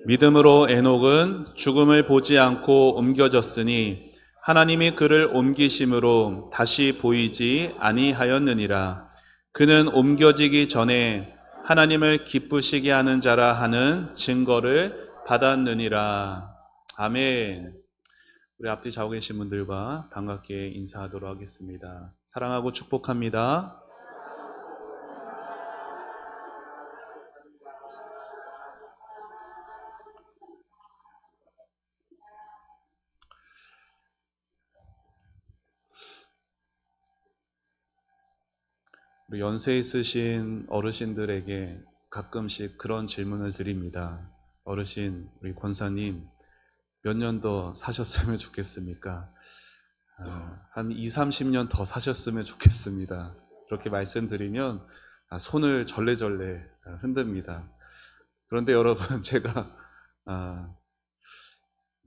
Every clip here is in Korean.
믿음으로 에녹은 죽음을 보지 않고 옮겨졌으니 하나님이 그를 옮기심으로 다시 보이지 아니하였느니라. 그는 옮겨지기 전에 하나님을 기쁘시게 하는 자라 하는 증거를 받았느니라. 아멘. 우리 앞뒤 좌우 계신 분들과 반갑게 인사하도록 하겠습니다. 사랑하고 축복합니다. 우리 연세 있으신 어르신들에게 가끔씩 그런 질문을 드립니다. 어르신, 우리 권사님 몇 년 더 사셨으면 좋겠습니까? 한 2, 30년 더 사셨으면 좋겠습니다. 그렇게 말씀드리면 손을 절레절레 흔듭니다. 그런데 여러분, 제가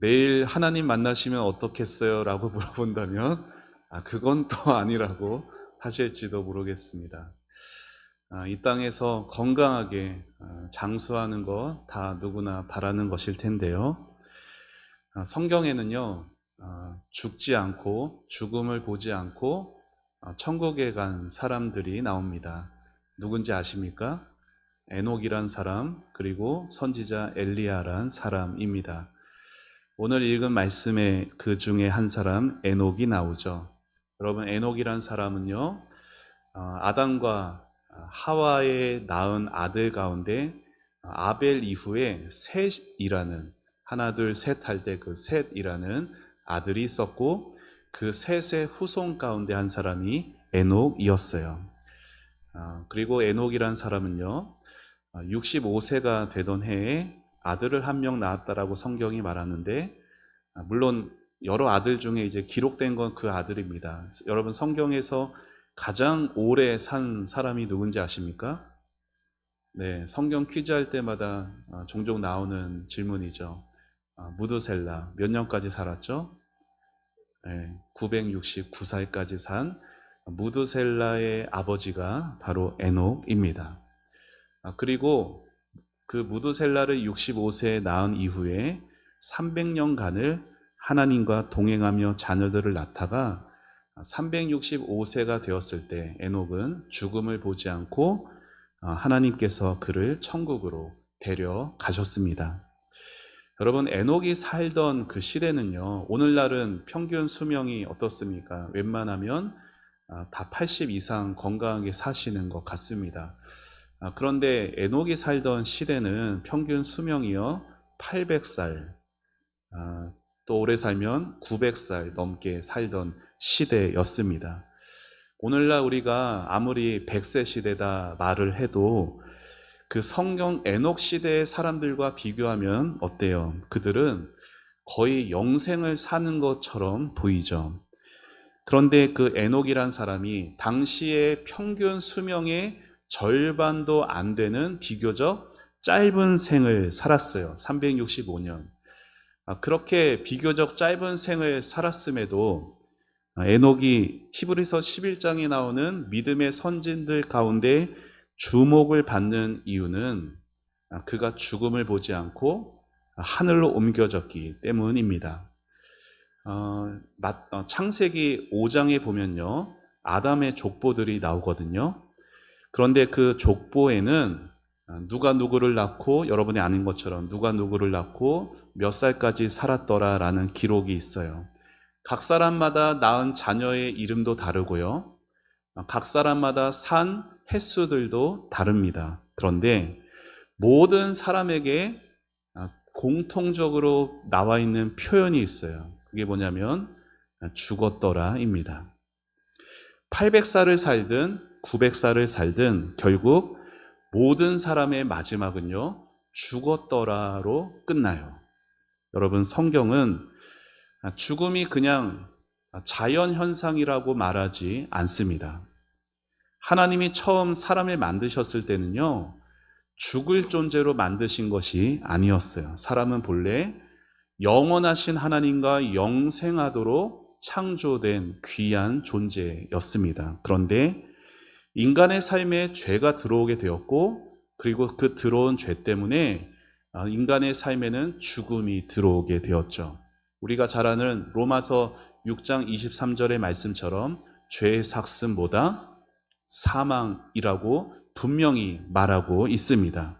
내일 하나님 만나시면 어떻겠어요? 라고 물어본다면 그건 또 아니라고 하실지도 모르겠습니다. 이 땅에서 건강하게 장수하는 거 다 누구나 바라는 것일 텐데요. 성경에는요, 죽지 않고 죽음을 보지 않고 천국에 간 사람들이 나옵니다. 누군지 아십니까? 에녹이란 사람, 그리고 선지자 엘리야란 사람입니다. 오늘 읽은 말씀에 그 중에 한 사람 에녹이 나오죠. 여러분, 에녹이란 사람은요, 아담과 하와의 낳은 아들 가운데 아벨 이후에 셋이라는, 하나 둘 셋 할 때 그 셋이라는 아들이 있었고, 그 셋의 후손 가운데 한 사람이 에녹이었어요. 그리고 에녹이란 사람은요, 65세가 되던 해에 아들을 한 명 낳았다라고 성경이 말하는데, 물론 여러 아들 중에 이제 기록된 건 그 아들입니다. 여러분, 성경에서 가장 오래 산 사람이 누군지 아십니까? 네, 성경 퀴즈 할 때마다 종종 나오는 질문이죠. 무드셀라 몇 년까지 살았죠? 네, 969살까지 산 무드셀라의 아버지가 바로 에녹입니다. 그리고 그 무드셀라를 65세에 낳은 이후에 300년간을 하나님과 동행하며 자녀들을 낳다가 365세가 되었을 때 에녹은 죽음을 보지 않고 하나님께서 그를 천국으로 데려가셨습니다. 여러분, 에녹이 살던 그 시대는요, 오늘날은 평균 수명이 어떻습니까? 웬만하면 다 80 이상 건강하게 사시는 것 같습니다. 그런데 에녹이 살던 시대는 평균 수명이요 800살, 또 오래 살면 900살 넘게 살던 시대였습니다. 오늘날 우리가 아무리 100세 시대다 말을 해도 그 성경 에녹 시대의 사람들과 비교하면 어때요? 그들은 거의 영생을 사는 것처럼 보이죠. 그런데 그 에녹이란 사람이 당시의 평균 수명의 절반도 안 되는 비교적 짧은 생을 살았어요. 365년. 그렇게 비교적 짧은 생을 살았음에도 에녹이 히브리서 11장에 나오는 믿음의 선진들 가운데 주목을 받는 이유는 그가 죽음을 보지 않고 하늘로 옮겨졌기 때문입니다. 창세기 5장에 보면요, 아담의 족보들이 나오거든요. 그런데 그 족보에는 누가 누구를 낳고, 여러분이 아는 것처럼 누가 누구를 낳고 몇 살까지 살았더라라는 기록이 있어요. 각 사람마다 낳은 자녀의 이름도 다르고요, 각 사람마다 산 횟수들도 다릅니다. 그런데 모든 사람에게 공통적으로 나와 있는 표현이 있어요. 그게 뭐냐면 죽었더라입니다. 800살을 살든 900살을 살든 결국 모든 사람의 마지막은요, 죽었더라로 끝나요. 여러분, 성경은 죽음이 그냥 자연현상이라고 말하지 않습니다. 하나님이 처음 사람을 만드셨을 때는요, 죽을 존재로 만드신 것이 아니었어요. 사람은 본래 영원하신 하나님과 영생하도록 창조된 귀한 존재였습니다. 그런데 인간의 삶에 죄가 들어오게 되었고, 그리고 그 들어온 죄 때문에 인간의 삶에는 죽음이 들어오게 되었죠. 우리가 잘 아는 로마서 6장 23절의 말씀처럼 죄의 삭음보다 사망이라고 분명히 말하고 있습니다.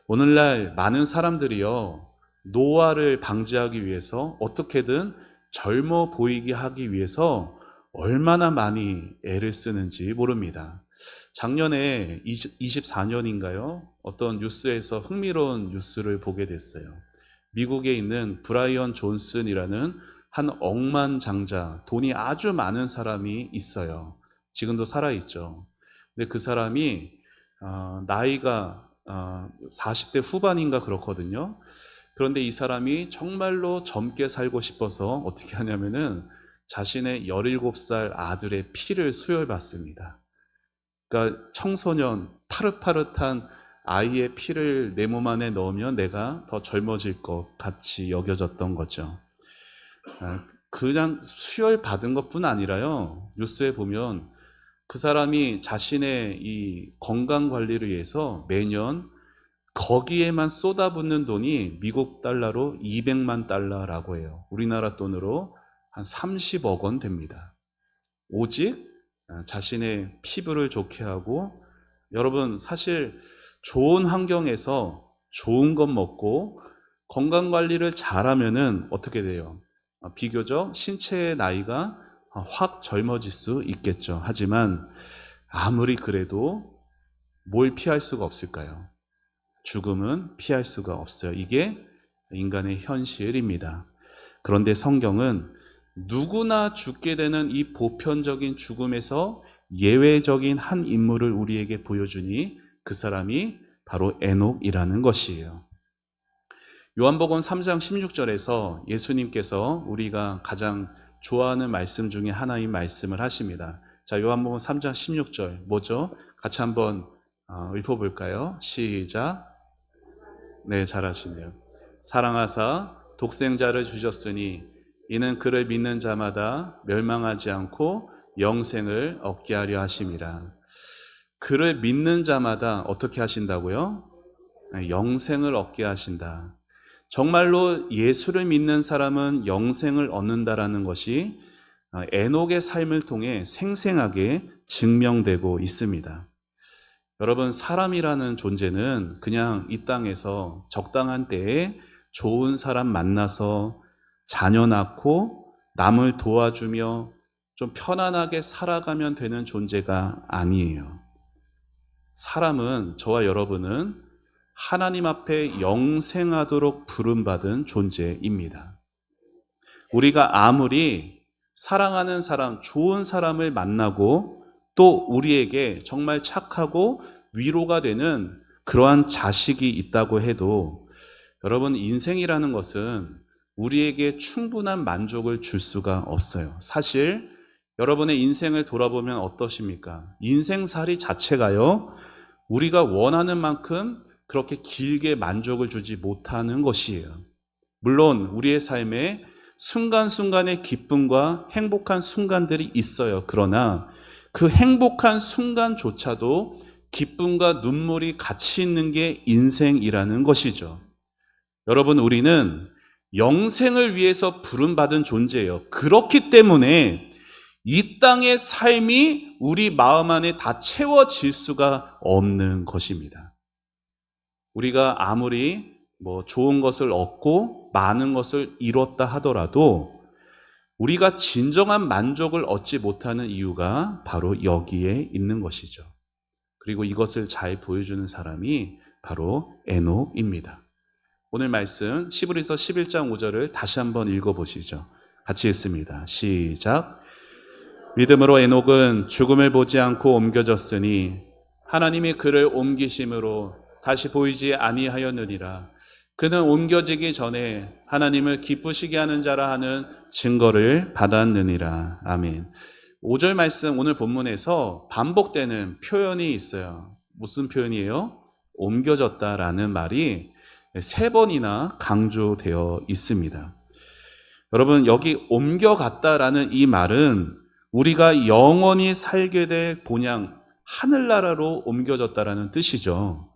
오늘날 많은 사람들이요, 노화를 방지하기 위해서 어떻게든 젊어 보이게 하기 위해서 얼마나 많이 애를 쓰는지 모릅니다. 작년에 24년인가요? 어떤 뉴스에서 흥미로운 뉴스를 보게 됐어요. 미국에 있는 브라이언 존슨이라는 한 억만장자, 돈이 아주 많은 사람이 있어요. 지금도 살아있죠. 근데 그 사람이 나이가 40대 후반인가 그렇거든요. 그런데 이 사람이 정말로 젊게 살고 싶어서 어떻게 하냐면은 자신의 17살 아들의 피를 수혈받습니다. 그러니까 청소년, 파릇파릇한 아이의 피를 내 몸 안에 넣으면 내가 더 젊어질 것 같이 여겨졌던 거죠. 그냥 수혈받은 것뿐 아니라요, 뉴스에 보면 그 사람이 자신의 이 건강 관리를 위해서 매년 거기에만 쏟아붓는 돈이 미국 달러로 200만 달러라고 해요. 우리나라 돈으로 한 30억 원 됩니다. 오직 자신의 피부를 좋게 하고, 여러분 사실 좋은 환경에서 좋은 것 먹고 건강 관리를 잘하면은 어떻게 돼요? 비교적 신체의 나이가 확 젊어질 수 있겠죠. 하지만 아무리 그래도 뭘 피할 수가 없을까요? 죽음은 피할 수가 없어요. 이게 인간의 현실입니다. 그런데 성경은 누구나 죽게 되는 이 보편적인 죽음에서 예외적인 한 인물을 우리에게 보여주니 그 사람이 바로 에녹이라는 것이에요. 요한복음 3장 16절에서 예수님께서 우리가 가장 좋아하는 말씀 중에 하나인 말씀을 하십니다. 자, 요한복음 3장 16절 뭐죠? 같이 한번 읽어볼까요? 시작. 네, 잘하시네요. 사랑하사 독생자를 주셨으니 이는 그를 믿는 자마다 멸망하지 않고 영생을 얻게 하려 하심이라. 그를 믿는 자마다 어떻게 하신다고요? 영생을 얻게 하신다. 정말로 예수를 믿는 사람은 영생을 얻는다라는 것이 에녹의 삶을 통해 생생하게 증명되고 있습니다. 여러분, 사람이라는 존재는 그냥 이 땅에서 적당한 때에 좋은 사람 만나서 자녀 낳고 남을 도와주며 좀 편안하게 살아가면 되는 존재가 아니에요. 사람은, 저와 여러분은 하나님 앞에 영생하도록 부름받은 존재입니다. 우리가 아무리 사랑하는 사람, 좋은 사람을 만나고 또 우리에게 정말 착하고 위로가 되는 그러한 자식이 있다고 해도, 여러분, 인생이라는 것은 우리에게 충분한 만족을 줄 수가 없어요. 사실 여러분의 인생을 돌아보면 어떠십니까? 인생살이 자체가요, 우리가 원하는 만큼 그렇게 길게 만족을 주지 못하는 것이에요. 물론 우리의 삶에 순간순간의 기쁨과 행복한 순간들이 있어요. 그러나 그 행복한 순간조차도 기쁨과 눈물이 같이 있는 게 인생이라는 것이죠. 여러분, 우리는 영생을 위해서 부름받은 존재예요. 그렇기 때문에 이 땅의 삶이 우리 마음 안에 다 채워질 수가 없는 것입니다. 우리가 아무리 좋은 것을 얻고 많은 것을 이뤘다 하더라도 우리가 진정한 만족을 얻지 못하는 이유가 바로 여기에 있는 것이죠. 그리고 이것을 잘 보여주는 사람이 바로 에녹입니다. 오늘 말씀 시브리서 11장 5절을 다시 한번 읽어보시죠. 같이 읽습니다. 시작. 믿음으로 에녹은 죽음을 보지 않고 옮겨졌으니 하나님이 그를 옮기심으로 다시 보이지 아니하였느니라. 그는 옮겨지기 전에 하나님을 기쁘시게 하는 자라 하는 증거를 받았느니라. 아멘. 5절 말씀, 오늘 본문에서 반복되는 표현이 있어요. 무슨 표현이에요? 옮겨졌다라는 말이 3번이나 강조되어 있습니다. 여러분, 여기 옮겨갔다라는 이 말은 우리가 영원히 살게 될 본향 하늘나라로 옮겨졌다라는 뜻이죠.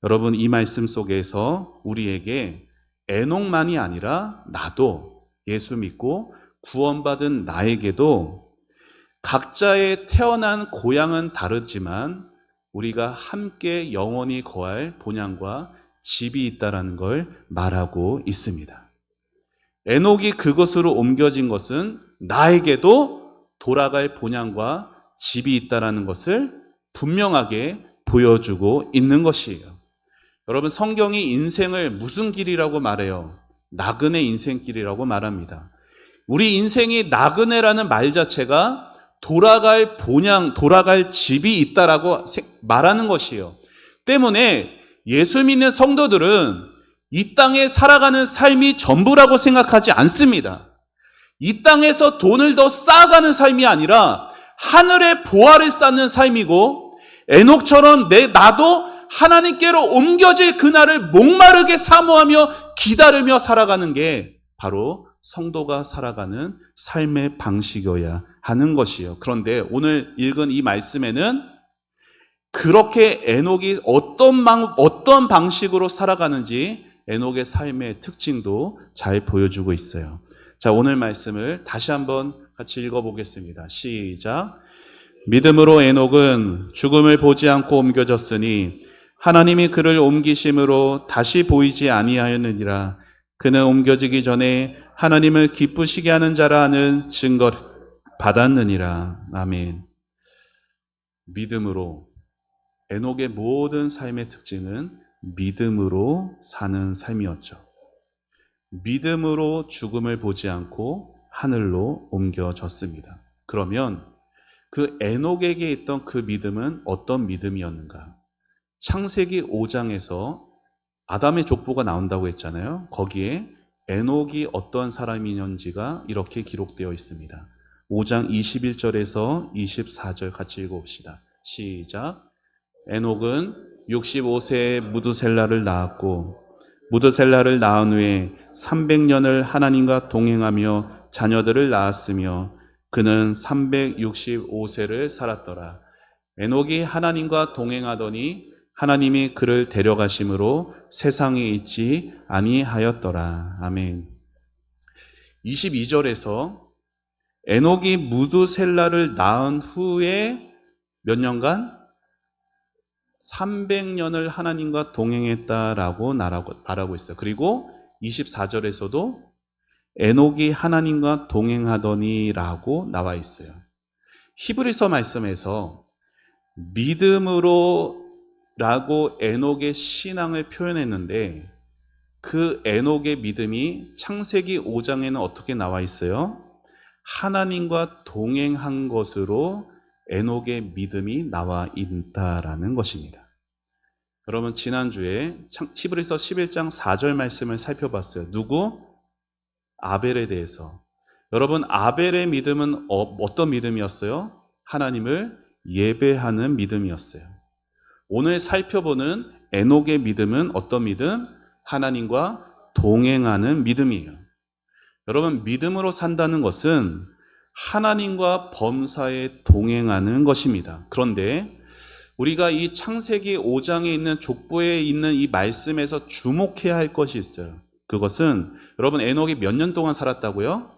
여러분, 이 말씀 속에서 우리에게 에녹만이 아니라 나도 예수 믿고 구원받은 나에게도 각자의 태어난 고향은 다르지만 우리가 함께 영원히 거할 본향과 집이 있다라는 걸 말하고 있습니다. 에녹이 그곳으로 옮겨진 것은 나에게도 돌아갈 본향과 집이 있다라는 것을 분명하게 보여주고 있는 것이에요. 여러분, 성경이 인생을 무슨 길이라고 말해요? 나그네 인생길이라고 말합니다. 우리 인생이 나그네라는 말 자체가 돌아갈 본향, 돌아갈 집이 있다라고 말하는 것이에요. 때문에 예수 믿는 성도들은 이 땅에 살아가는 삶이 전부라고 생각하지 않습니다. 이 땅에서 돈을 더 쌓아가는 삶이 아니라 하늘의 보화를 쌓는 삶이고, 에녹처럼 나도 하나님께로 옮겨질 그날을 목마르게 사모하며 기다리며 살아가는 게 바로 성도가 살아가는 삶의 방식이어야 하는 것이에요. 그런데 오늘 읽은 이 말씀에는 그렇게 에녹이 어떤 방식으로 살아가는지 에녹의 삶의 특징도 잘 보여주고 있어요. 자, 오늘 말씀을 다시 한번 같이 읽어보겠습니다. 시작. 믿음으로 에녹은 죽음을 보지 않고 옮겨졌으니 하나님이 그를 옮기심으로 다시 보이지 아니하였느니라. 그는 옮겨지기 전에 하나님을 기쁘시게 하는 자라 하는 증거를 받았느니라. 아멘. 믿음으로, 에녹의 모든 삶의 특징은 믿음으로 사는 삶이었죠. 믿음으로 죽음을 보지 않고 하늘로 옮겨졌습니다. 그러면 그 에녹에게 있던 그 믿음은 어떤 믿음이었는가? 창세기 5장에서 아담의 족보가 나온다고 했잖아요. 거기에 에녹이 어떤 사람이었는지가 이렇게 기록되어 있습니다. 5장 21절에서 24절 같이 읽어봅시다. 시작. 에녹은 65세에 무두셀라를 낳았고 무두셀라를 낳은 후에 300년을 하나님과 동행하며 자녀들을 낳았으며 그는 365세를 살았더라. 에녹이 하나님과 동행하더니 하나님이 그를 데려가심으로 세상에 있지 아니하였더라. 아멘. 22절에서 에녹이 무두셀라를 낳은 후에 몇 년간? 300년을 하나님과 동행했다라고 말하고 있어요. 그리고 24절에서도 에녹이 하나님과 동행하더니라고 나와 있어요. 히브리서 말씀에서 믿음으로 라고 에녹의 신앙을 표현했는데 그 에녹의 믿음이 창세기 5장에는 어떻게 나와 있어요? 하나님과 동행한 것으로 에녹의 믿음이 나와 있다라는 것입니다. 여러분, 지난주에 히브리서 11장 4절 말씀을 살펴봤어요. 누구? 아벨에 대해서. 여러분, 아벨의 믿음은 어떤 믿음이었어요? 하나님을 예배하는 믿음이었어요. 오늘 살펴보는 에녹의 믿음은 어떤 믿음? 하나님과 동행하는 믿음이에요. 여러분, 믿음으로 산다는 것은 하나님과 범사에 동행하는 것입니다. 그런데 우리가 이 창세기 5장에 있는 족보에 있는 이 말씀에서 주목해야 할 것이 있어요. 그것은 여러분, 에녹이 몇 년 동안 살았다고요?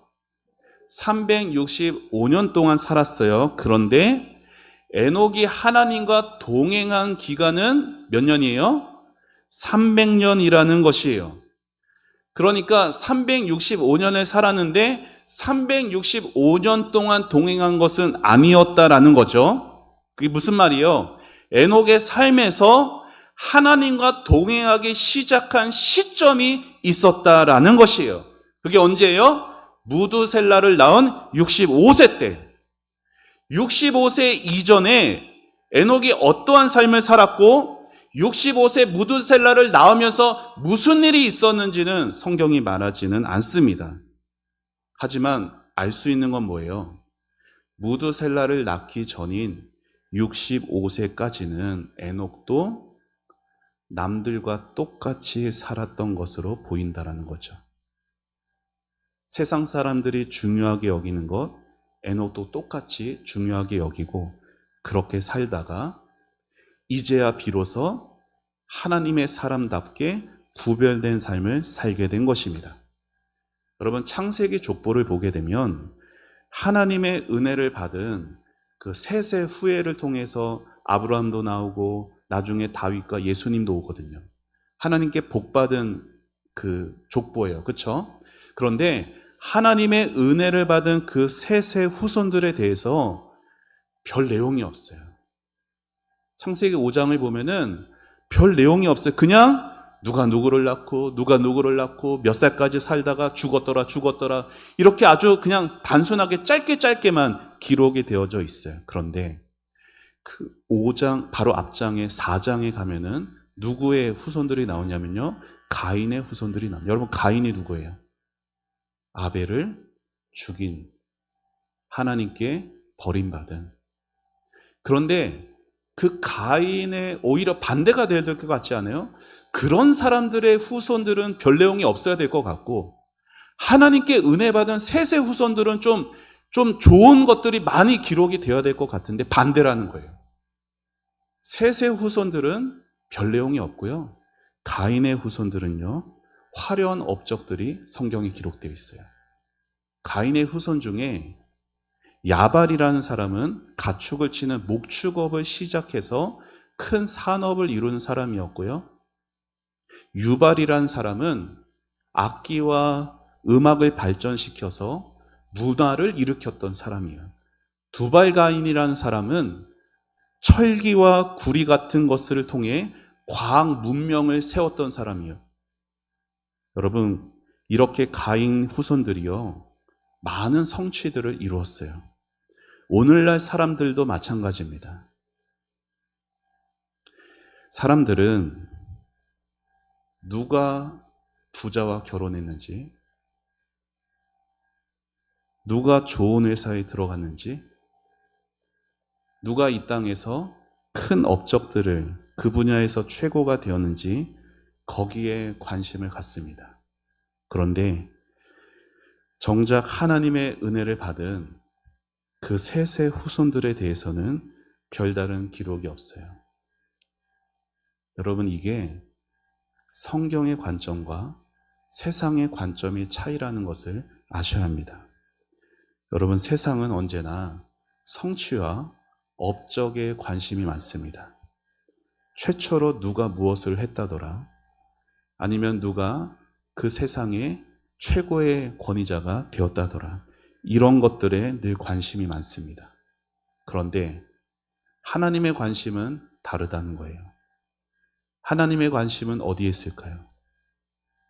365년 동안 살았어요. 그런데 에녹이 하나님과 동행한 기간은 몇 년이에요? 300년이라는 것이에요. 그러니까 365년을 살았는데 365년 동안 동행한 것은 아니었다라는 거죠. 그게 무슨 말이에요? 에녹의 삶에서 하나님과 동행하기 시작한 시점이 있었다라는 것이에요. 그게 언제예요? 무두셀라를 낳은 65세 때. 65세 이전에 에녹이 어떠한 삶을 살았고 65세 무두셀라를 낳으면서 무슨 일이 있었는지는 성경이 말하지는 않습니다. 하지만 알 수 있는 건 뭐예요? 무두셀라를 낳기 전인 65세까지는 에녹도 남들과 똑같이 살았던 것으로 보인다라는 거죠. 세상 사람들이 중요하게 여기는 것, 에녹도 똑같이 중요하게 여기고 그렇게 살다가 이제야 비로소 하나님의 사람답게 구별된 삶을 살게 된 것입니다. 여러분, 창세기 족보를 보게 되면 하나님의 은혜를 받은 그 셋의 후예를 통해서 아브라함도 나오고 나중에 다윗과 예수님도 오거든요. 하나님께 복받은 그 족보예요. 그렇죠? 그런데 하나님의 은혜를 받은 그 셋의 후손들에 대해서 별 내용이 없어요. 창세기 5장을 보면은 별 내용이 없어요. 그냥 누가 누구를 낳고 누가 누구를 낳고 몇 살까지 살다가 죽었더라 이렇게 아주 그냥 단순하게 짧게만 기록이 되어져 있어요. 그런데 그 5장 바로 앞장에 4장에 가면은 누구의 후손들이 나오냐면요, 가인의 후손들이 나옵니다. 여러분, 가인이 누구예요? 아벨을 죽인, 하나님께 버림받은. 그런데 그 가인의 오히려 반대가 되어야 될 것 같지 않아요? 그런 사람들의 후손들은 별 내용이 없어야 될 것 같고, 하나님께 은혜 받은 셋의 후손들은 좀 좋은 것들이 많이 기록이 되어야 될 것 같은데 반대라는 거예요. 셋의 후손들은 별 내용이 없고요, 가인의 후손들은요, 화려한 업적들이 성경에 기록되어 있어요. 가인의 후손 중에 야발이라는 사람은 가축을 치는 목축업을 시작해서 큰 산업을 이루는 사람이었고요, 유발이라는 사람은 악기와 음악을 발전시켜서 문화를 일으켰던 사람이에요. 두발가인이라는 사람은 철기와 구리 같은 것을 통해 과학 문명을 세웠던 사람이에요. 여러분, 이렇게 가인 후손들이요, 많은 성취들을 이루었어요. 오늘날 사람들도 마찬가지입니다. 사람들은 누가 부자와 결혼했는지, 누가 좋은 회사에 들어갔는지, 누가 이 땅에서 큰 업적들을 그 분야에서 최고가 되었는지 거기에 관심을 갖습니다. 그런데 정작 하나님의 은혜를 받은 그 셋의 후손들에 대해서는 별다른 기록이 없어요. 여러분, 이게 성경의 관점과 세상의 관점의 차이라는 것을 아셔야 합니다. 여러분, 세상은 언제나 성취와 업적에 관심이 많습니다. 최초로 누가 무엇을 했다더라, 아니면 누가 그 세상의 최고의 권위자가 되었다더라, 이런 것들에 늘 관심이 많습니다. 그런데 하나님의 관심은 다르다는 거예요. 하나님의 관심은 어디에 있을까요?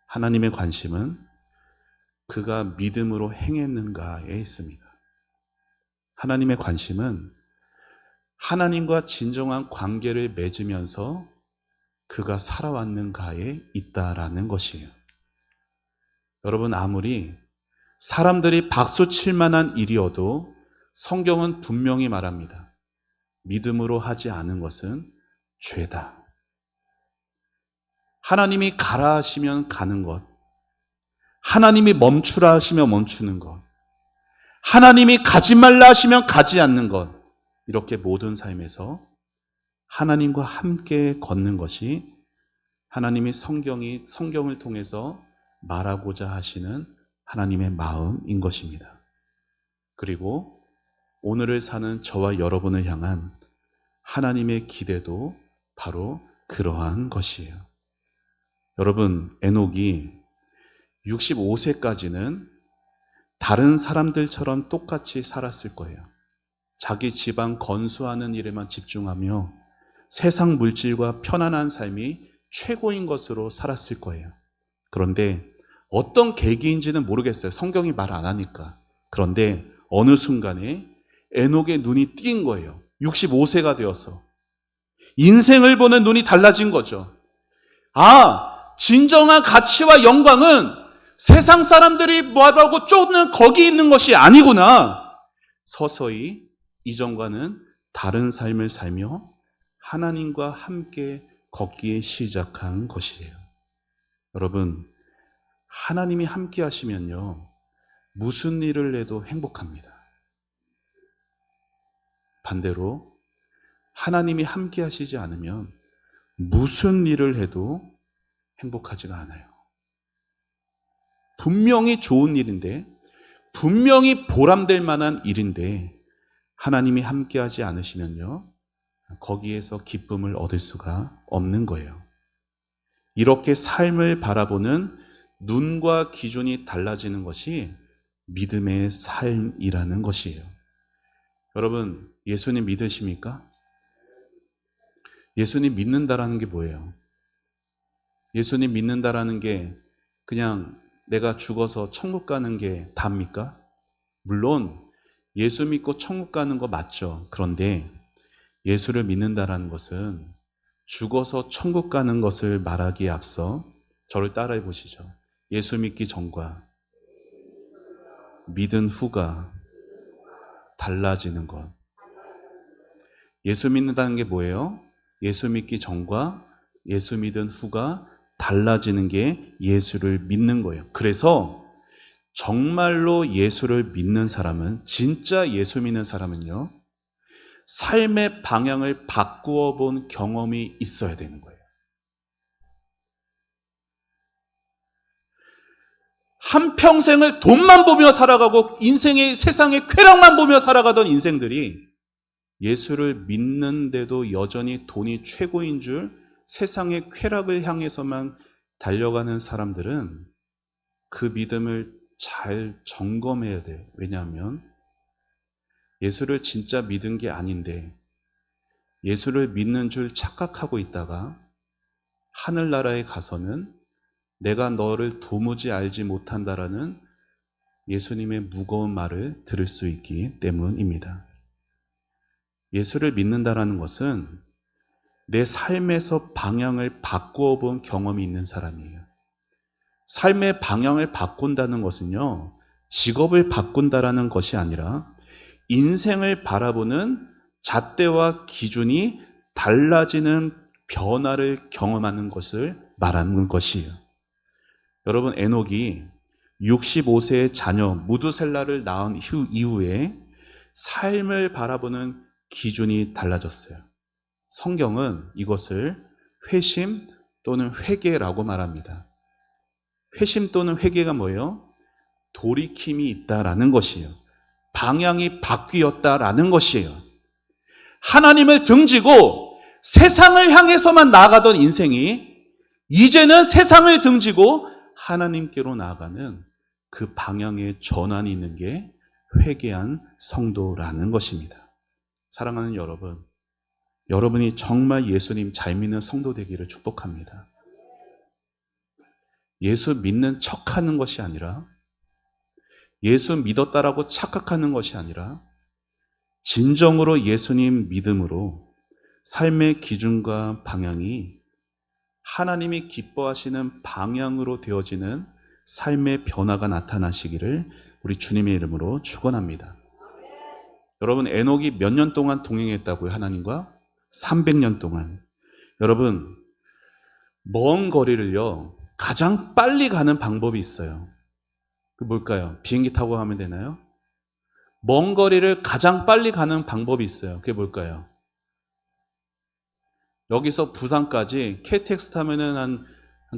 하나님의 관심은 그가 믿음으로 행했는가에 있습니다. 하나님의 관심은 하나님과 진정한 관계를 맺으면서 그가 살아왔는가에 있다라는 것이에요. 여러분, 아무리 사람들이 박수 칠 만한 일이어도 성경은 분명히 말합니다. 믿음으로 하지 않은 것은 죄다. 하나님이 가라 하시면 가는 것, 하나님이 멈추라 하시면 멈추는 것, 하나님이 가지 말라 하시면 가지 않는 것, 이렇게 모든 삶에서 하나님과 함께 걷는 것이 하나님이 성경을 통해서 말하고자 하시는 하나님의 마음인 것입니다. 그리고 오늘을 사는 저와 여러분을 향한 하나님의 기대도 바로 그러한 것이에요. 여러분, 에녹이 65세까지는 다른 사람들처럼 똑같이 살았을 거예요. 자기 집안 건수하는 일에만 집중하며 세상 물질과 편안한 삶이 최고인 것으로 살았을 거예요. 그런데 어떤 계기인지는 모르겠어요. 성경이 말 안 하니까. 그런데 어느 순간에 에녹의 눈이 띄인 거예요. 65세가 되어서. 인생을 보는 눈이 달라진 거죠. 진정한 가치와 영광은 세상 사람들이 뭐하다고 쫓는 거기 있는 것이 아니구나. 서서히 이전과는 다른 삶을 살며 하나님과 함께 걷기 시작한 것이에요. 여러분, 하나님이 함께 하시면요, 무슨 일을 해도 행복합니다. 반대로 하나님이 함께 하시지 않으면 무슨 일을 해도 행복하지가 않아요. 분명히 좋은 일인데, 분명히 보람될 만한 일인데 하나님이 함께하지 않으시면요, 거기에서 기쁨을 얻을 수가 없는 거예요. 이렇게 삶을 바라보는 눈과 기준이 달라지는 것이 믿음의 삶이라는 것이에요. 여러분, 예수님 믿으십니까? 예수님 믿는다라는 게 뭐예요? 예수님 믿는다라는 게 그냥 내가 죽어서 천국 가는 게 답니까? 물론 예수 믿고 천국 가는 거 맞죠. 그런데 예수를 믿는다라는 것은 죽어서 천국 가는 것을 말하기에 앞서 저를 따라해 보시죠. 예수 믿기 전과 믿은 후가 달라지는 것. 예수 믿는다는 게 뭐예요? 예수 믿기 전과 예수 믿은 후가 달라지는 게 예수를 믿는 거예요. 그래서 정말로 예수를 믿는 사람은, 진짜 예수 믿는 사람은요, 삶의 방향을 바꾸어 본 경험이 있어야 되는 거예요. 한평생을 돈만 보며 살아가고 인생의 세상의 쾌락만 보며 살아가던 인생들이 예수를 믿는데도 여전히 돈이 최고인 줄 세상의 쾌락을 향해서만 달려가는 사람들은 그 믿음을 잘 점검해야 돼요. 왜냐하면 예수를 진짜 믿은 게 아닌데 예수를 믿는 줄 착각하고 있다가 하늘나라에 가서는 내가 너를 도무지 알지 못한다라는 예수님의 무거운 말을 들을 수 있기 때문입니다. 예수를 믿는다라는 것은 내 삶에서 방향을 바꾸어 본 경험이 있는 사람이에요. 삶의 방향을 바꾼다는 것은요, 직업을 바꾼다라는 것이 아니라 인생을 바라보는 잣대와 기준이 달라지는 변화를 경험하는 것을 말하는 것이에요. 여러분, 에녹이 65세의 자녀 무두셀라를 낳은 이후에 삶을 바라보는 기준이 달라졌어요. 성경은 이것을 회심 또는 회개라고 말합니다. 회심 또는 회개가 뭐예요? 돌이킴이 있다라는 것이에요. 방향이 바뀌었다라는 것이에요. 하나님을 등지고 세상을 향해서만 나아가던 인생이 이제는 세상을 등지고 하나님께로 나아가는 그 방향의 전환이 있는 게 회개한 성도라는 것입니다. 사랑하는 여러분, 여러분이 정말 예수님 잘 믿는 성도 되기를 축복합니다. 예수 믿는 척하는 것이 아니라, 예수 믿었다라고 착각하는 것이 아니라 진정으로 예수님 믿음으로 삶의 기준과 방향이 하나님이 기뻐하시는 방향으로 되어지는 삶의 변화가 나타나시기를 우리 주님의 이름으로 축원합니다. 여러분, 에녹이 몇 년 동안 동행했다고요? 하나님과 300년 동안. 여러분, 먼 거리를요, 가장 빨리 가는 방법이 있어요. 그 뭘까요? 비행기 타고 가면 되나요? 먼 거리를 가장 빨리 가는 방법이 있어요. 그게 뭘까요? 여기서 부산까지 KTX 타면은 한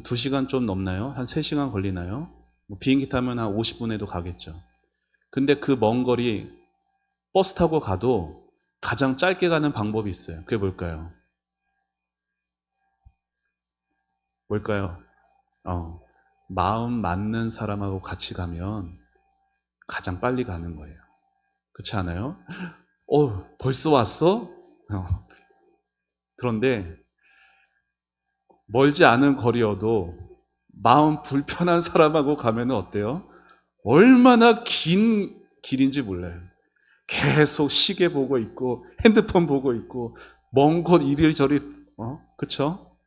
2시간 좀 넘나요? 한 3시간 걸리나요? 비행기 타면 한 50분에도 가겠죠. 근데 그 먼 거리 버스 타고 가도 가장 짧게 가는 방법이 있어요. 그게 뭘까요? 뭘까요? 마음 맞는 사람하고 같이 가면 가장 빨리 가는 거예요. 그렇지 않아요? 벌써 왔어? 그런데 멀지 않은 거리여도 마음 불편한 사람하고 가면 어때요? 얼마나 긴 길인지 몰라요. 계속 시계 보고 있고 핸드폰 보고 있고 먼 곳 이리저리, 그쵸?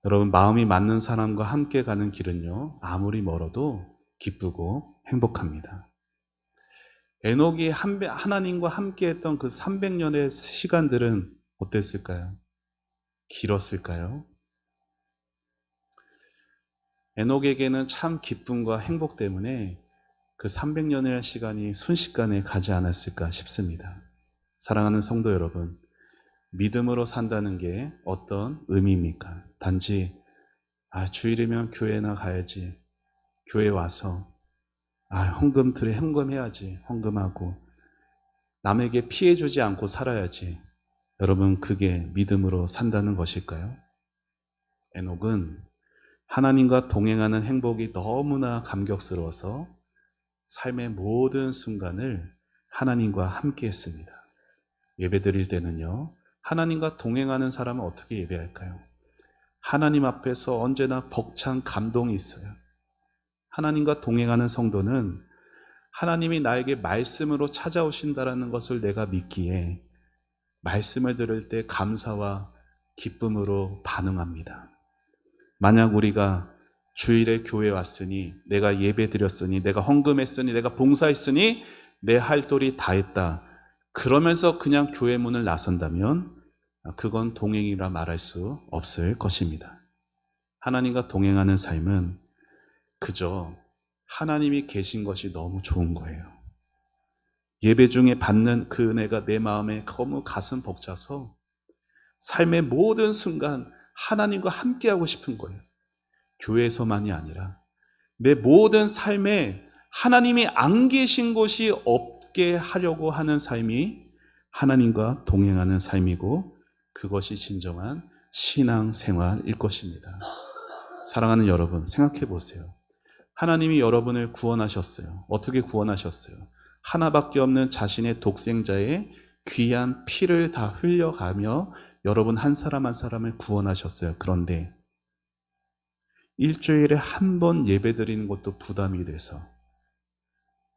여러분, 마음이 맞는 사람과 함께 가는 길은요, 아무리 멀어도 기쁘고 행복합니다. 에녹이 하나님과 함께 했던 그 300년의 시간들은 어땠을까요? 길었을까요? 에녹에게는 참 기쁨과 행복 때문에 그 300년의 시간이 순식간에 가지 않았을까 싶습니다. 사랑하는 성도 여러분, 믿음으로 산다는 게 어떤 의미입니까? 단지 주일이면 교회나 가야지. 교회 와서 헌금해야지. 헌금하고 남에게 피해 주지 않고 살아야지. 여러분, 그게 믿음으로 산다는 것일까요? 에녹은 하나님과 동행하는 행복이 너무나 감격스러워서 삶의 모든 순간을 하나님과 함께 했습니다. 예배 드릴 때는요, 하나님과 동행하는 사람은 어떻게 예배할까요? 하나님 앞에서 언제나 벅찬 감동이 있어요. 하나님과 동행하는 성도는 하나님이 나에게 말씀으로 찾아오신다라는 것을 내가 믿기에 말씀을 들을 때 감사와 기쁨으로 반응합니다. 만약 우리가 주일에 교회 왔으니, 내가 예배 드렸으니, 내가 헌금했으니, 내가 봉사했으니 내 할 도리 다 했다, 그러면서 그냥 교회 문을 나선다면 그건 동행이라 말할 수 없을 것입니다. 하나님과 동행하는 삶은 그저 하나님이 계신 것이 너무 좋은 거예요. 예배 중에 받는 그 은혜가 내 마음에 너무 가슴 벅차서 삶의 모든 순간 하나님과 함께하고 싶은 거예요. 교회에서만이 아니라 내 모든 삶에 하나님이 안 계신 곳이 없게 하려고 하는 삶이 하나님과 동행하는 삶이고, 그것이 진정한 신앙생활일 것입니다. 사랑하는 여러분, 생각해 보세요. 하나님이 여러분을 구원하셨어요. 어떻게 구원하셨어요? 하나밖에 없는 자신의 독생자의 귀한 피를 다 흘려가며 여러분 한 사람 한 사람을 구원하셨어요. 그런데 일주일에 한 번 예배 드리는 것도 부담이 돼서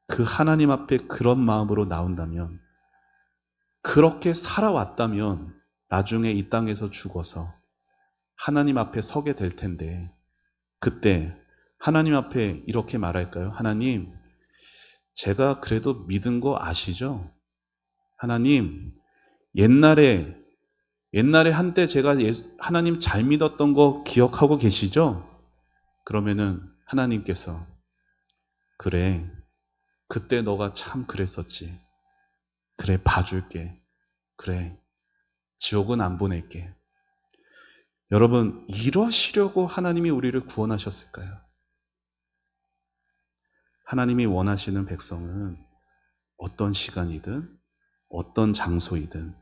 그 하나님 앞에 그런 마음으로 나온다면, 그렇게 살아왔다면 나중에 이 땅에서 죽어서 하나님 앞에 서게 될 텐데, 그때 하나님 앞에 이렇게 말할까요? 하나님, 제가 그래도 믿은 거 아시죠? 하나님, 옛날에 한때 제가 하나님 잘 믿었던 거 기억하고 계시죠? 그러면은 하나님께서, 그래, 그때 너가 참 그랬었지. 그래, 봐줄게. 그래, 지옥은 안 보낼게. 여러분, 이러시려고 하나님이 우리를 구원하셨을까요? 하나님이 원하시는 백성은 어떤 시간이든 어떤 장소이든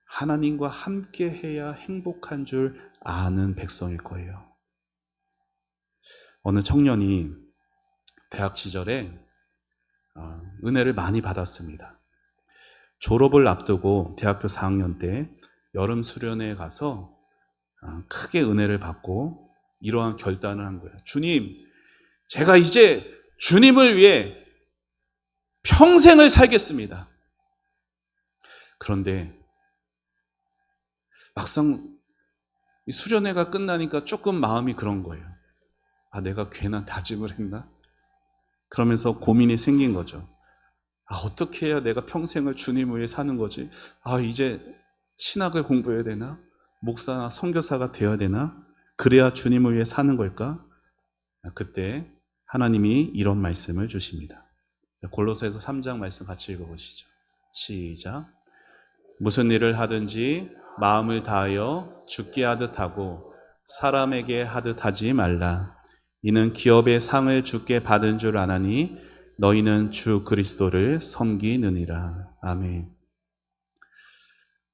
하나님과 함께 해야 행복한 줄 아는 백성일 거예요. 어느 청년이 대학 시절에 은혜를 많이 받았습니다. 졸업을 앞두고 대학교 4학년 때 여름 수련회에 가서 크게 은혜를 받고 이러한 결단을 한 거예요. 주님, 제가 이제 주님을 위해 평생을 살겠습니다. 그런데 막상 이 수련회가 끝나니까 조금 마음이 그런 거예요. 내가 괜한 다짐을 했나? 그러면서 고민이 생긴 거죠. 어떻게 해야 내가 평생을 주님을 위해 사는 거지? 이제 신학을 공부해야 되나? 목사나 선교사가 되어야 되나? 그래야 주님을 위해 사는 걸까? 그때 하나님이 이런 말씀을 주십니다. 골로새서 3장 말씀 같이 읽어보시죠. 시작. 무슨 일을 하든지 마음을 다하여 주께 하듯 하고 사람에게 하듯 하지 말라. 이는 기업의 상을 주께 받은 줄 아나니 너희는 주 그리스도를 섬기느니라. 아멘.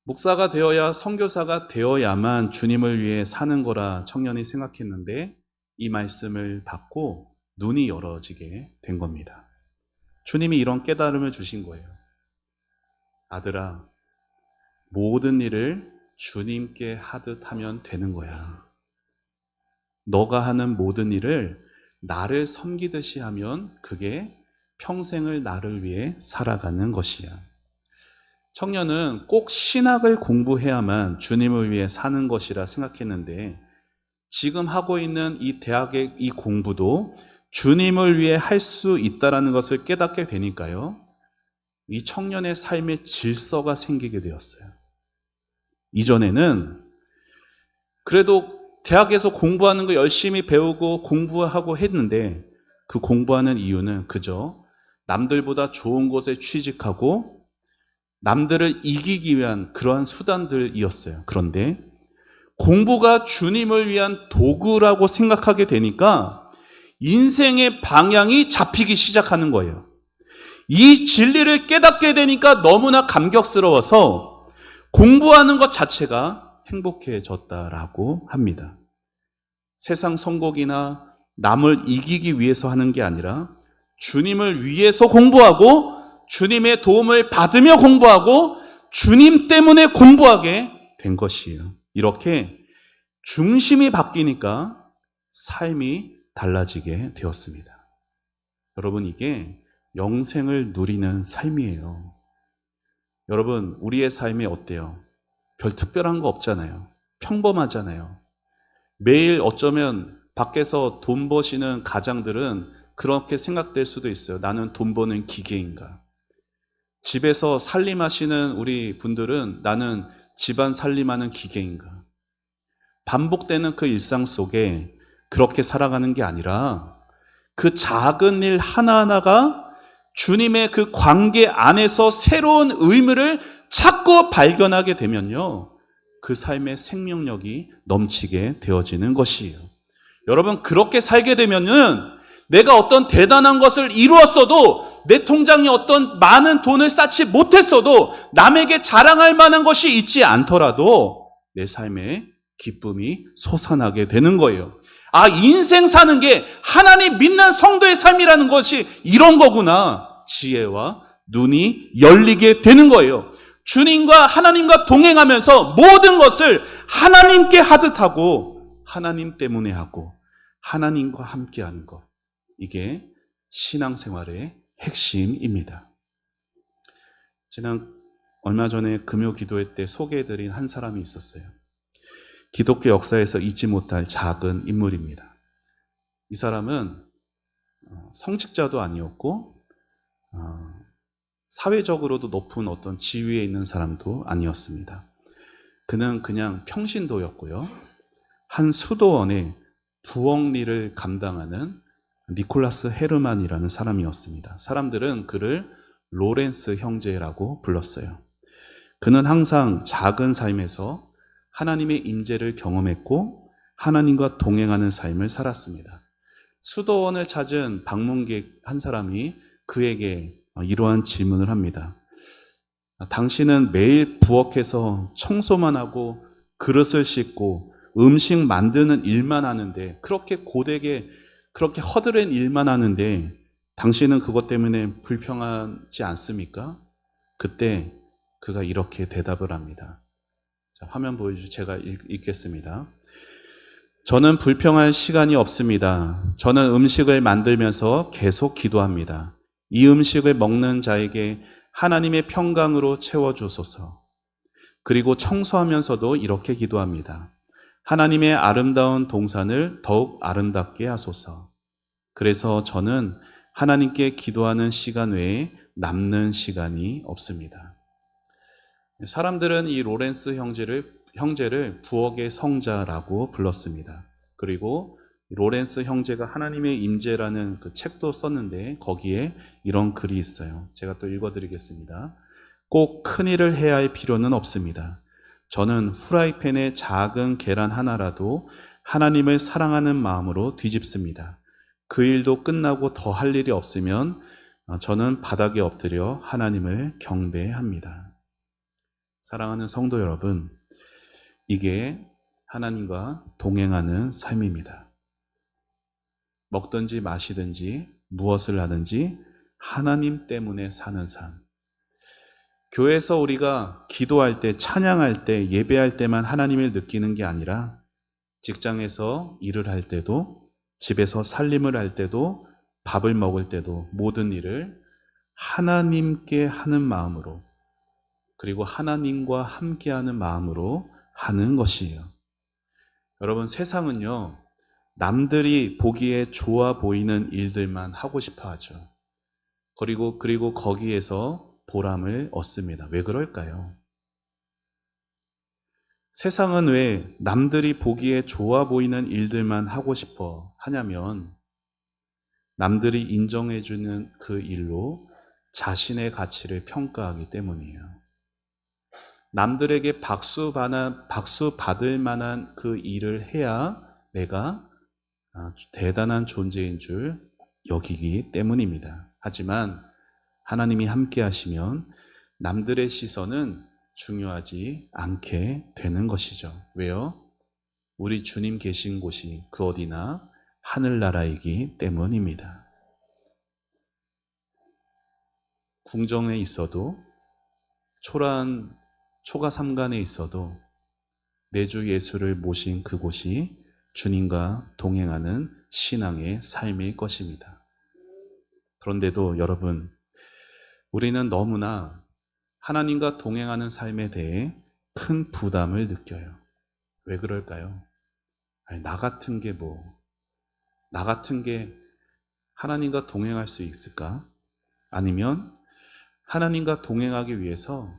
목사가 되어야, 선교사가 되어야만 주님을 위해 사는 거라 청년이 생각했는데 이 말씀을 받고 눈이 열어지게 된 겁니다. 주님이 이런 깨달음을 주신 거예요. 아들아, 모든 일을 주님께 하듯 하면 되는 거야. 너가 하는 모든 일을 나를 섬기듯이 하면 그게 평생을 나를 위해 살아가는 것이야. 청년은 꼭 신학을 공부해야만 주님을 위해 사는 것이라 생각했는데, 지금 하고 있는 이 대학의 이 공부도 주님을 위해 할 수 있다는 것을 깨닫게 되니까요, 이 청년의 삶의 질서가 생기게 되었어요. 이전에는 그래도 대학에서 공부하는 거 열심히 배우고 공부하고 했는데, 그 공부하는 이유는 그저 남들보다 좋은 곳에 취직하고 남들을 이기기 위한 그러한 수단들이었어요. 그런데 공부가 주님을 위한 도구라고 생각하게 되니까 인생의 방향이 잡히기 시작하는 거예요. 이 진리를 깨닫게 되니까 너무나 감격스러워서 공부하는 것 자체가 행복해졌다라고 합니다. 세상 선곡이나 남을 이기기 위해서 하는 게 아니라 주님을 위해서 공부하고 주님의 도움을 받으며 공부하고 주님 때문에 공부하게 된 것이에요. 이렇게 중심이 바뀌니까 삶이 달라지게 되었습니다. 여러분, 이게 영생을 누리는 삶이에요. 여러분, 우리의 삶이 어때요? 별 특별한 거 없잖아요. 평범하잖아요. 매일 어쩌면 밖에서 돈 버시는 가장들은 그렇게 생각될 수도 있어요. 나는 돈 버는 기계인가? 집에서 살림하시는 우리 분들은 나는 집안 살림하는 기계인가? 반복되는 그 일상 속에 그렇게 살아가는 게 아니라 그 작은 일 하나하나가 주님의 그 관계 안에서 새로운 의미를 찾고 발견하게 되면요, 그 삶의 생명력이 넘치게 되어지는 것이에요. 여러분, 그렇게 살게 되면은 내가 어떤 대단한 것을 이루었어도, 내 통장에 어떤 많은 돈을 쌓지 못했어도, 남에게 자랑할 만한 것이 있지 않더라도 내 삶에 기쁨이 솟아나게 되는 거예요. 아, 인생 사는 게 하나님 믿는 성도의 삶이라는 것이 이런 거구나. 지혜와 눈이 열리게 되는 거예요. 주님과 하나님과 동행하면서 모든 것을 하나님께 하듯 하고 하나님 때문에 하고 하나님과 함께 하는 것. 이게 신앙생활의 핵심입니다. 얼마 전에 금요 기도회 때 소개해드린 한 사람이 있었어요. 기독교 역사에서 잊지 못할 작은 인물입니다. 이 사람은 성직자도 아니었고 사회적으로도 높은 어떤 지위에 있는 사람도 아니었습니다. 그는 그냥 평신도였고요. 한 수도원의 부엌일을 감당하는 니콜라스 헤르만이라는 사람이었습니다. 사람들은 그를 로렌스 형제라고 불렀어요. 그는 항상 작은 삶에서 하나님의 임재를 경험했고 하나님과 동행하는 삶을 살았습니다. 수도원을 찾은 방문객 한 사람이 그에게 이러한 질문을 합니다. 당신은 매일 부엌에서 청소만 하고 그릇을 씻고 음식 만드는 일만 하는데, 그렇게 고되게 그렇게 허드렛 일만 하는데 당신은 그것 때문에 불평하지 않습니까? 그때 그가 이렇게 대답을 합니다. 자, 화면 보여주시죠. 제가 읽겠습니다. 저는 불평할 시간이 없습니다. 저는 음식을 만들면서 계속 기도합니다. 이 음식을 먹는 자에게 하나님의 평강으로 채워주소서. 그리고 청소하면서도 이렇게 기도합니다. 하나님의 아름다운 동산을 더욱 아름답게 하소서. 그래서 저는 하나님께 기도하는 시간 외에 남는 시간이 없습니다. 사람들은 이 로렌스 형제를 부엌의 성자라고 불렀습니다. 그리고 로렌스 형제가 하나님의 임재라는 그 책도 썼는데 거기에 이런 글이 있어요. 제가 또 읽어드리겠습니다. 꼭 큰일을 해야 할 필요는 없습니다. 저는 후라이팬에 작은 계란 하나라도 하나님을 사랑하는 마음으로 뒤집습니다. 그 일도 끝나고 더 할 일이 없으면 저는 바닥에 엎드려 하나님을 경배합니다. 사랑하는 성도 여러분, 이게 하나님과 동행하는 삶입니다. 먹든지 마시든지 무엇을 하든지 하나님 때문에 사는 삶. 교회에서 우리가 기도할 때, 찬양할 때, 예배할 때만 하나님을 느끼는 게 아니라 직장에서 일을 할 때도, 집에서 살림을 할 때도, 밥을 먹을 때도 모든 일을 하나님께 하는 마음으로, 그리고 하나님과 함께하는 마음으로 하는 것이에요. 여러분, 세상은요, 남들이 보기에 좋아 보이는 일들만 하고 싶어 하죠. 그리고 거기에서 보람을 얻습니다. 왜 그럴까요? 세상은 왜 남들이 보기에 좋아 보이는 일들만 하고 싶어 하냐면, 남들이 인정해주는 그 일로 자신의 가치를 평가하기 때문이에요. 남들에게 박수 받을 만한 그 일을 해야 내가 대단한 존재인 줄 여기기 때문입니다. 하지만 하나님이 함께 하시면 남들의 시선은 중요하지 않게 되는 것이죠. 왜요? 우리 주님 계신 곳이 그 어디나 하늘나라이기 때문입니다. 궁정에 있어도 초라한 초가 삼간에 있어도 내 주 예수를 모신 그곳이 주님과 동행하는 신앙의 삶일 것입니다. 그런데도 여러분, 우리는 너무나 하나님과 동행하는 삶에 대해 큰 부담을 느껴요. 왜 그럴까요? 아니, 나 같은 게 하나님과 동행할 수 있을까? 아니면 하나님과 동행하기 위해서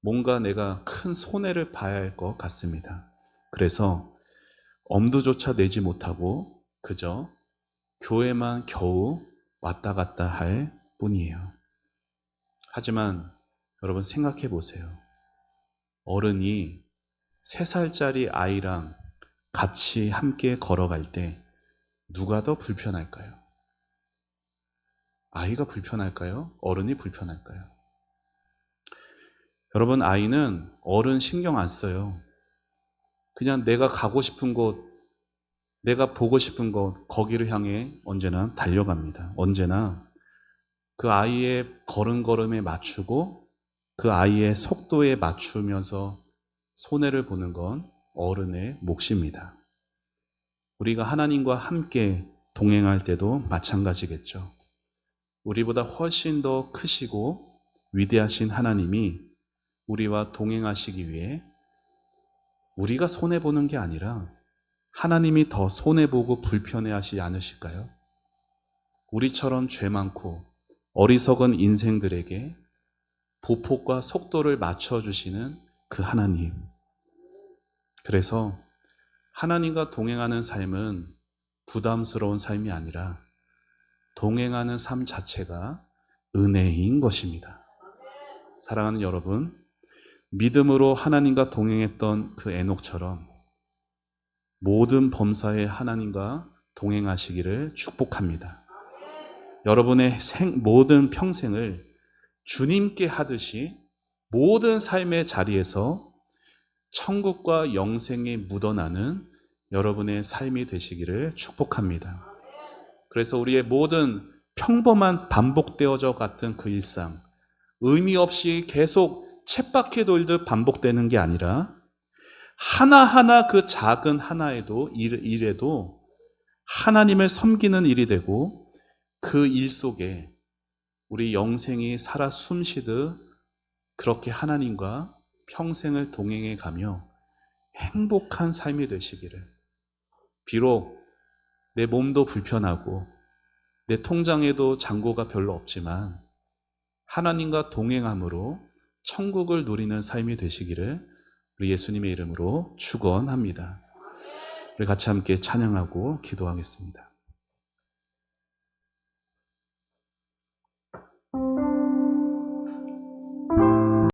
뭔가 내가 큰 손해를 봐야 할 것 같습니다. 그래서 엄두조차 내지 못하고 그저 교회만 겨우 왔다 갔다 할 뿐이에요. 하지만 여러분 생각해 보세요. 어른이 3살짜리 아이랑 같이 함께 걸어갈 때 누가 더 불편할까요? 아이가 불편할까요? 어른이 불편할까요? 여러분, 아이는 어른 신경 안 써요. 그냥 내가 가고 싶은 곳, 내가 보고 싶은 곳, 거기를 향해 언제나 달려갑니다. 언제나 그 아이의 걸음걸음에 맞추고 그 아이의 속도에 맞추면서 손해를 보는 건 어른의 몫입니다. 우리가 하나님과 함께 동행할 때도 마찬가지겠죠. 우리보다 훨씬 더 크시고 위대하신 하나님이 우리와 동행하시기 위해 우리가 손해보는 게 아니라 하나님이 더 손해보고 불편해하시지 않으실까요? 우리처럼 죄 많고 어리석은 인생들에게 보폭과 속도를 맞춰주시는 그 하나님. 그래서 하나님과 동행하는 삶은 부담스러운 삶이 아니라 동행하는 삶 자체가 은혜인 것입니다. 사랑하는 여러분, 믿음으로 하나님과 동행했던 그 에녹처럼 모든 범사에 하나님과 동행하시기를 축복합니다. 여러분의 모든 평생을 주님께 하듯이 모든 삶의 자리에서 천국과 영생에 묻어나는 여러분의 삶이 되시기를 축복합니다. 그래서 우리의 모든 평범한 반복되어져 같은 그 일상, 의미 없이 계속 쳇바퀴 돌듯 반복되는 게 아니라 하나하나 그 작은 하나에도 일에도 하나님을 섬기는 일이 되고 그 일 속에 우리 영생이 살아 숨쉬듯 그렇게 하나님과 평생을 동행해 가며 행복한 삶이 되시기를. 비록 내 몸도 불편하고 내 통장에도 잔고가 별로 없지만 하나님과 동행함으로 천국을 누리는 삶이 되시기를 우리 예수님의 이름으로 축원합니다. 우리 같이 함께 찬양하고 기도하겠습니다.